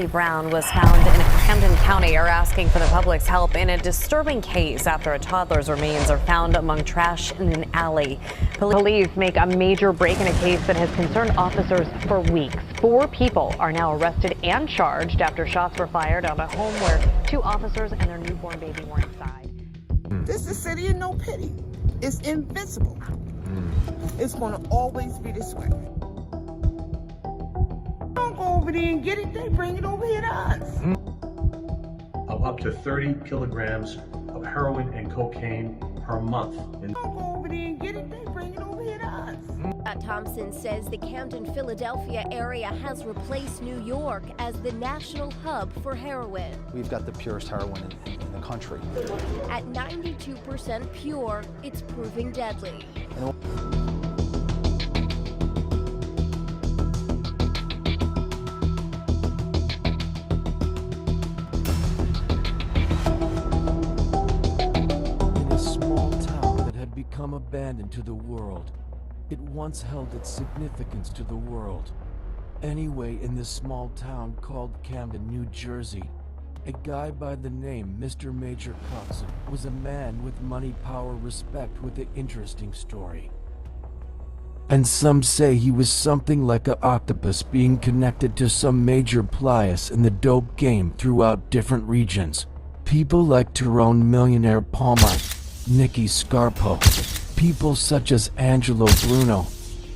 Brown was found in Camden County are asking for the public's help in a disturbing case after a toddler's remains are found among trash in an alley. Police make a major break in a case that has concerned officers for weeks. 4 people are now arrested and charged after shots were fired on a home where 2 officers and their newborn baby were inside. This is a city of no pity. It's invincible. It's going to always be this way. Don't go over there and get it, they bring it over here to us. Of up to 30 kilograms of heroin and cocaine per month. Don't go over there and get it, they bring it over here to us. Thompson says the Camden, Philadelphia area has replaced New York as the national hub for heroin. We've got the purest heroin in the country. At 92% pure, it's proving deadly. Become abandoned to the world. It once held its significance to the world. Anyway, in this small town called Camden, New Jersey, a guy by the name Mr. Major Coxson was a man with money, power, respect, with an interesting story. And some say he was something like an octopus being connected to some major players in the dope game throughout different regions. People like Tyrone Millionaire Palmer, Nicky Scarpo, people such as Angelo Bruno,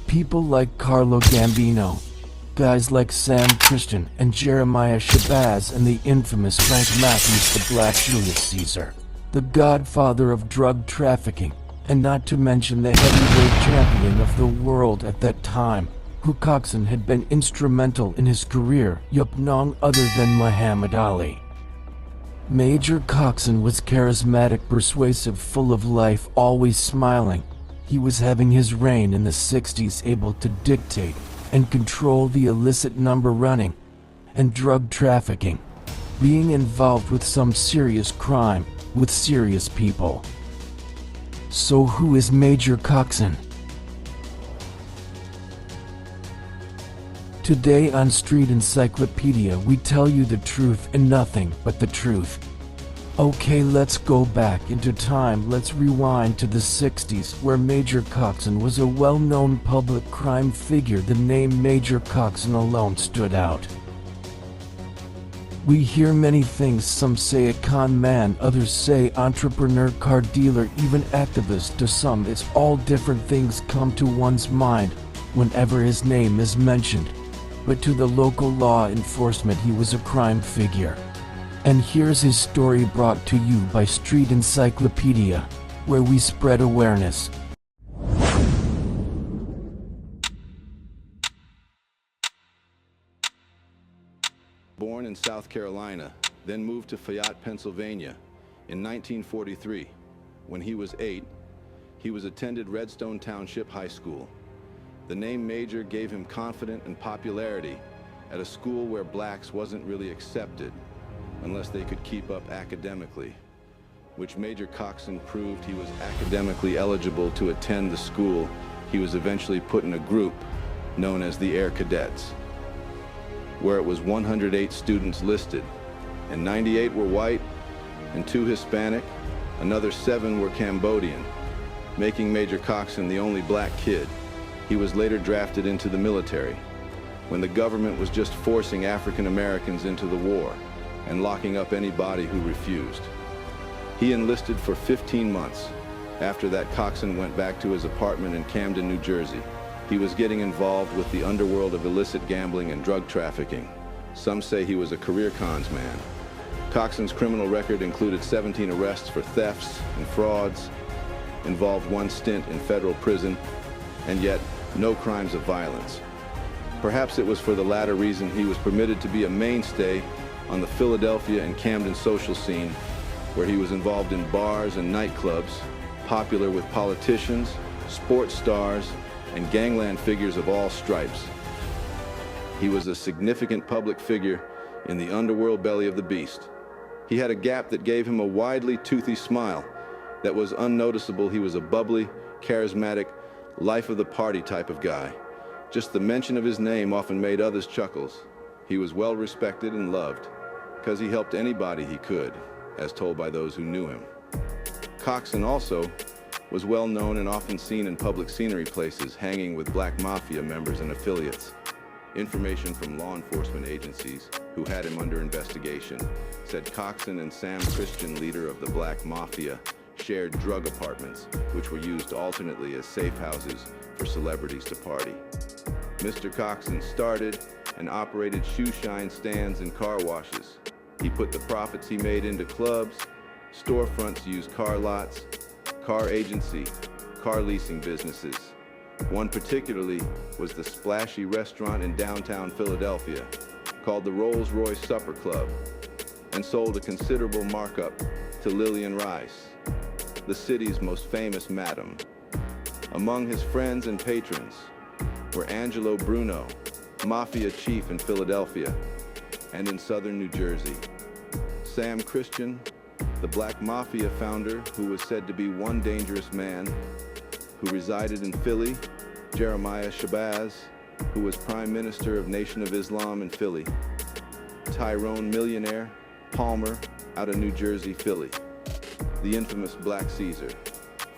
people like Carlo Gambino, guys like Sam Christian and Jeremiah Shabazz, and the infamous Frank Matthews, the Black Julius Caesar, the godfather of drug trafficking, and not to mention the heavyweight champion of the world at that time, who Coxson had been instrumental in his career, none other than Muhammad Ali. Major Coxson was charismatic, persuasive, full of life, always smiling. He was having his reign in the 60s, able to dictate and control the illicit number running and drug trafficking, being involved with some serious crime, with serious people. So who is Major Coxson? Today on Street Encyclopedia we tell you the truth and nothing but the truth. Okay, let's go back into time. Let's rewind to the 60s, where Major Coxson was a well-known public crime figure. The name Major Coxson alone stood out. We hear many things. Some say a con man, others say entrepreneur, car dealer, even activist. To some, it's all different things come to one's mind whenever his name is mentioned. But to the local law enforcement, he was a crime figure. And here's his story, brought to you by Street Encyclopedia, where we spread awareness. Born in South Carolina, then moved to Fayette, Pennsylvania in 1943. When he was 8, he attended Redstone Township High School. The name Major gave him confidence and popularity at a school where blacks wasn't really accepted unless they could keep up academically, which Major Coxson proved. He was academically eligible to attend the school. He was eventually put in a group known as the Air Cadets, where it was 108 students listed, and 98 were white and 2 Hispanic, another 7 were Cambodian, making Major Coxson the only black kid. He was later drafted into the military when the government was just forcing African Americans into the war and locking up anybody who refused. He enlisted for 15 months. After that, Coxson went back to his apartment in Camden, New Jersey. He was getting involved with the underworld of illicit gambling and drug trafficking. Some say he was a career cons man. Coxson's criminal record included 17 arrests for thefts and frauds, involved 1 stint in federal prison, and yet no crimes of violence. Perhaps it was for the latter reason he was permitted to be a mainstay on the Philadelphia and Camden social scene, where he was involved in bars and nightclubs, popular with politicians, sports stars, and gangland figures of all stripes. He was a significant public figure in the underworld belly of the beast. He had a gap that gave him a widely toothy smile that was unnoticeable. He was a bubbly, charismatic, life of the party type of guy. Just the mention of his name often made others chuckles. He was well respected and loved because he helped anybody he could, as told by those who knew him. Coxson also was well known and often seen in public scenery places hanging with black mafia members and affiliates. Information from law enforcement agencies who had him under investigation said Coxson and Sam Christian, leader of the black mafia, shared drug apartments, which were used alternately as safe houses for celebrities to party. Mr. Coxson started and operated shoe shine stands and car washes. He put the profits he made into clubs, storefronts, used car lots, car agency, car leasing businesses. One particularly was the splashy restaurant in downtown Philadelphia called the Rolls-Royce Supper Club, and sold a considerable markup to Lillian Rice, the city's most famous madam. Among his friends and patrons were Angelo Bruno, mafia chief in Philadelphia and in southern New Jersey; Sam Christian, the black mafia founder who was said to be one dangerous man who resided in Philly; Jeremiah Shabazz, who was Prime Minister of Nation of Islam in Philly; Tyrone Millionaire Palmer out of New Jersey, Philly; the infamous Black Caesar,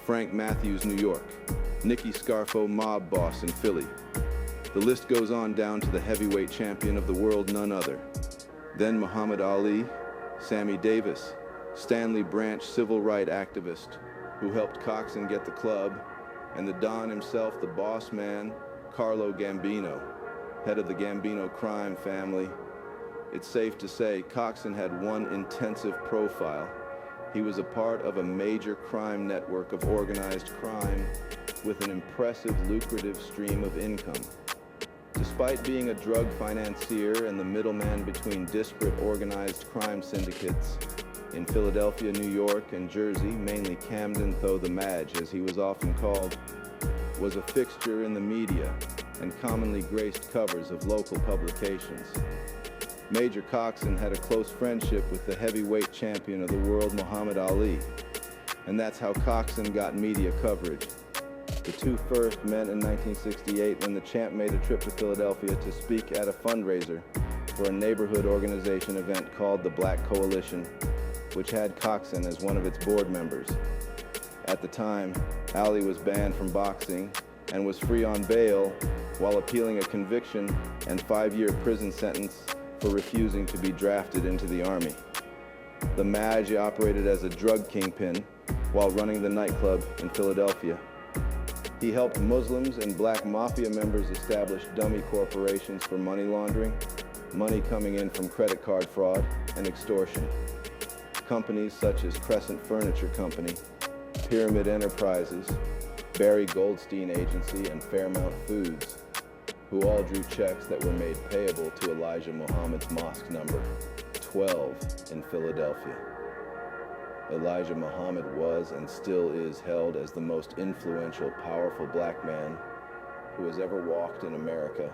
Frank Matthews, New York; Nicky Scarfo, mob boss in Philly. The list goes on down to the heavyweight champion of the world, none other than Muhammad Ali, Sammy Davis, Stanley Branch, civil rights activist who helped Coxson get the club, and the Don himself, the boss man, Carlo Gambino, head of the Gambino crime family. It's safe to say Coxson had one intensive profile. He was a part of a major crime network of organized crime with an impressive, lucrative stream of income. Despite being a drug financier and the middleman between disparate organized crime syndicates in Philadelphia, New York, and Jersey, mainly Camden, though the Madge, as he was often called, was a fixture in the media and commonly graced covers of local publications. Major Coxson had a close friendship with the heavyweight champion of the world, Muhammad Ali, and that's how Coxson got media coverage. The two first met in 1968 when the champ made a trip to Philadelphia to speak at a fundraiser for a neighborhood organization event called the Black Coalition, which had Coxson as one of its board members. At the time, Ali was banned from boxing and was free on bail while appealing a conviction and 5-year prison sentence for refusing to be drafted into the Army. The Madge operated as a drug kingpin while running the nightclub in Philadelphia. He helped Muslims and black mafia members establish dummy corporations for money laundering, money coming in from credit card fraud, and extortion. Companies such as Crescent Furniture Company, Pyramid Enterprises, Barry Goldstein Agency, and Fairmount Foods, who all drew checks that were made payable to Elijah Muhammad's mosque number 12 in Philadelphia. Elijah Muhammad was and still is held as the most influential, powerful black man who has ever walked in America.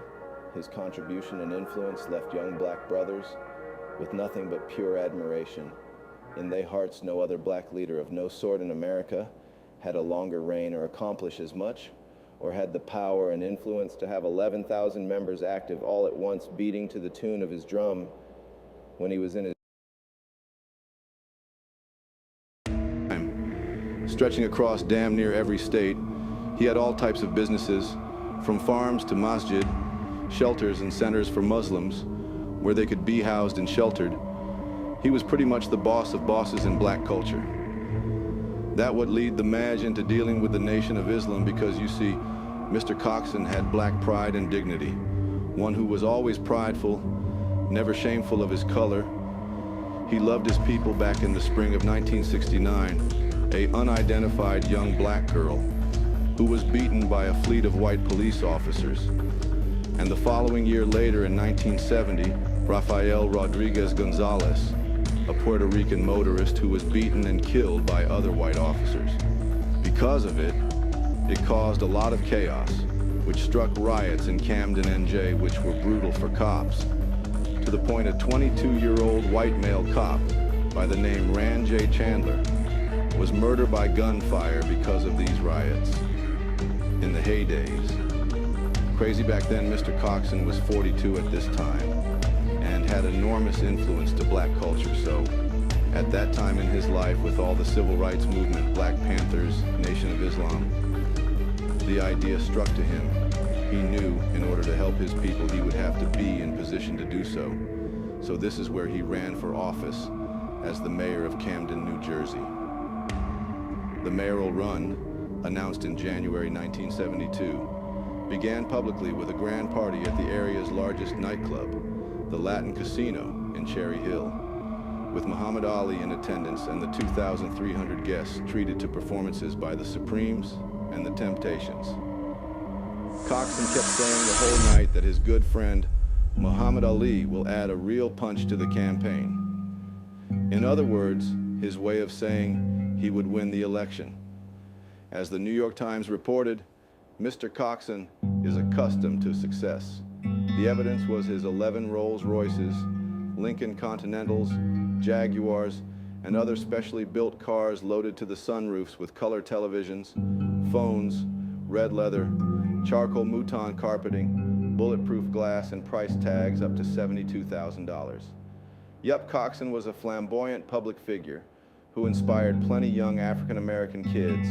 His contribution and influence left young black brothers with nothing but pure admiration. In their hearts, no other black leader of no sort in America had a longer reign or accomplished as much, or had the power and influence to have 11,000 members active all at once, beating to the tune of his drum when he was in his stretching across damn near every state. He had all types of businesses, from farms to masjid, shelters and centers for Muslims, where they could be housed and sheltered. He was pretty much the boss of bosses in black culture. That would lead the Madge into dealing with the Nation of Islam, because you see, Mr. Coxson had black pride and dignity, one who was always prideful, never shameful of his color. He loved his people. Back in the spring of 1969, an unidentified young black girl who was beaten by a fleet of white police officers. And the following year later, in 1970, Rafael Rodriguez Gonzalez, a Puerto Rican motorist who was beaten and killed by other white officers. Because of it, it caused a lot of chaos, which struck riots in CamdenNj, which were brutal for cops, to the point a 22-year-old white male cop by the name Rand J. Chandler was murdered by gunfire because of these riots. In the heydays. Crazy back then, Mr. Coxson was 42 at this time. had enormous influence to black culture, so at that time in his life, with all the civil rights movement, Black Panthers, Nation of Islam, the idea struck to him. He knew in order to help his people, he would have to be in position to do so. So this is where he ran for office as the mayor of Camden, New Jersey. The mayoral run, announced in January 1972, began publicly with a grand party at the area's largest nightclub, the Latin Casino in Cherry Hill, with Muhammad Ali in attendance and the 2,300 guests treated to performances by the Supremes and the Temptations. Coxson kept saying the whole night that his good friend Muhammad Ali will add a real punch to the campaign. In other words, his way of saying he would win the election. As the New York Times reported, Mr. Coxson is accustomed to success. The evidence was his 11 Rolls Royces, Lincoln Continentals, Jaguars, and other specially built cars loaded to the sunroofs with color televisions, phones, red leather, charcoal mouton carpeting, bulletproof glass, and price tags up to $72,000. Yup, Coxson was a flamboyant public figure who inspired plenty young African-American kids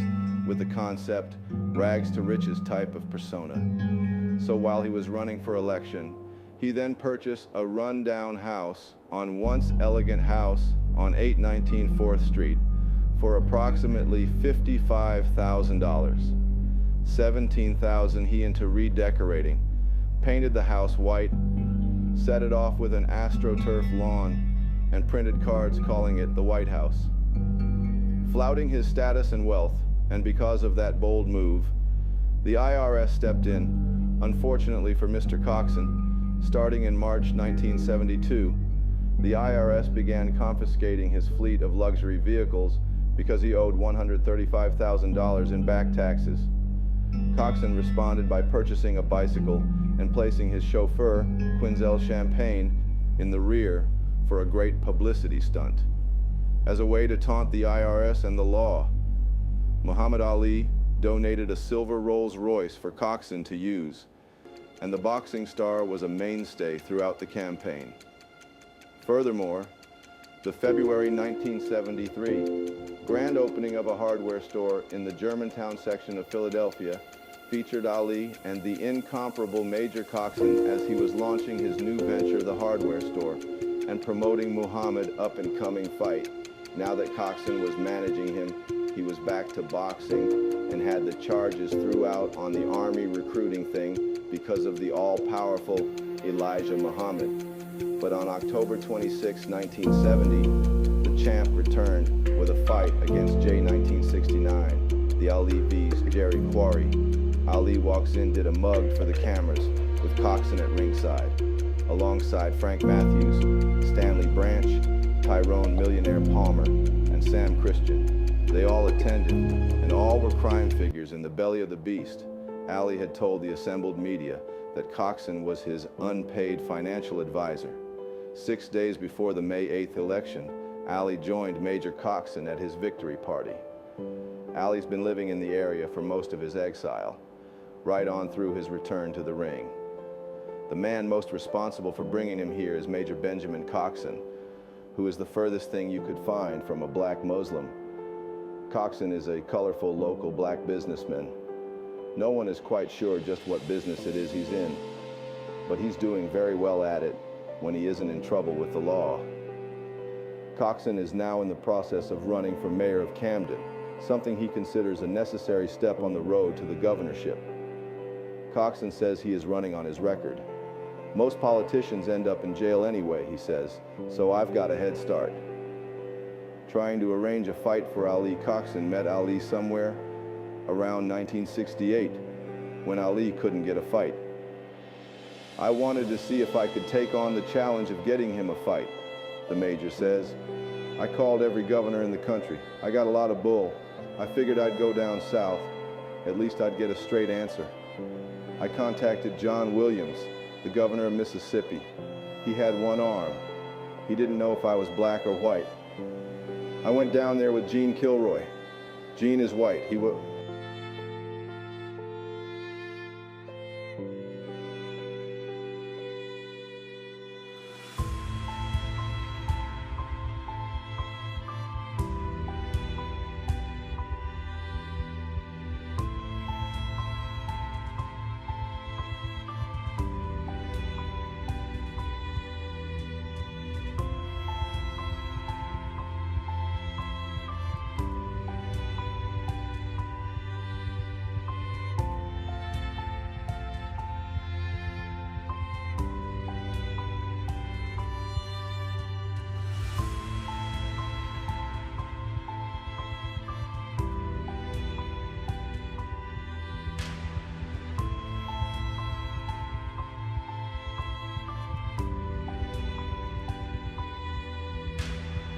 with the concept rags to riches type of persona. So while he was running for election, he then purchased a rundown house on once elegant house on 819 4th Street for approximately $55,000. $17,000 he into redecorating, painted the house white, set it off with an AstroTurf lawn, and printed cards calling it the White House. Flouting his status and wealth, and because of that bold move, the IRS stepped in. Unfortunately for Mr. Coxson, starting in March 1972, the IRS began confiscating his fleet of luxury vehicles because he owed $135,000 in back taxes. Coxson responded by purchasing a bicycle and placing his chauffeur, Quinzel Champagne, in the rear for a great publicity stunt. As a way to taunt the IRS and the law, Muhammad Ali donated a silver Rolls Royce for Coxson to use, and the boxing star was a mainstay throughout the campaign. Furthermore, the February 1973 grand opening of a hardware store in the Germantown section of Philadelphia featured Ali and the incomparable Major Coxson as he was launching his new venture, the hardware store, and promoting Muhammad's up-and-coming fight. Now that Coxson was managing him, he was back to boxing and had the charges throughout on the Army recruiting thing because of the all-powerful Elijah Muhammad. But on October 26, 1970, the champ returned with a fight against J1969, the Ali V's Jerry Quarry. Ali walks in, did a mug for the cameras, with Coxson at ringside, alongside Frank Matthews, Stanley Branch, Tyrone Millionaire Palmer, and Sam Christian. They all attended, and all were crime figures in the belly of the beast. Ali had told the assembled media that Coxson was his unpaid financial advisor. 6 days before the May 8th election, Ali joined Major Coxson at his victory party. Ali's been living in the area for most of his exile, right on through his return to the ring. The man most responsible for bringing him here is Major Benjamin Coxson, who is the furthest thing you could find from a black Muslim. Coxson is a colorful local black businessman. No one is quite sure just what business it is he's in, but he's doing very well at it when he isn't in trouble with the law. Coxson is now in the process of running for mayor of Camden, something he considers a necessary step on the road to the governorship. Coxson says he is running on his record. Most politicians end up in jail anyway, he says, so I've got a head start. Trying to arrange a fight for Ali, Coxson met Ali somewhere around 1968, when Ali couldn't get a fight. I wanted to see if I could take on the challenge of getting him a fight, the major says. I called every governor in the country. I got a lot of bull. I figured I'd go down south. At least I'd get a straight answer. I contacted John Williams, the governor of Mississippi. He had one arm. He didn't know if I was black or white. I went down there with Gene Kilroy. Gene is white.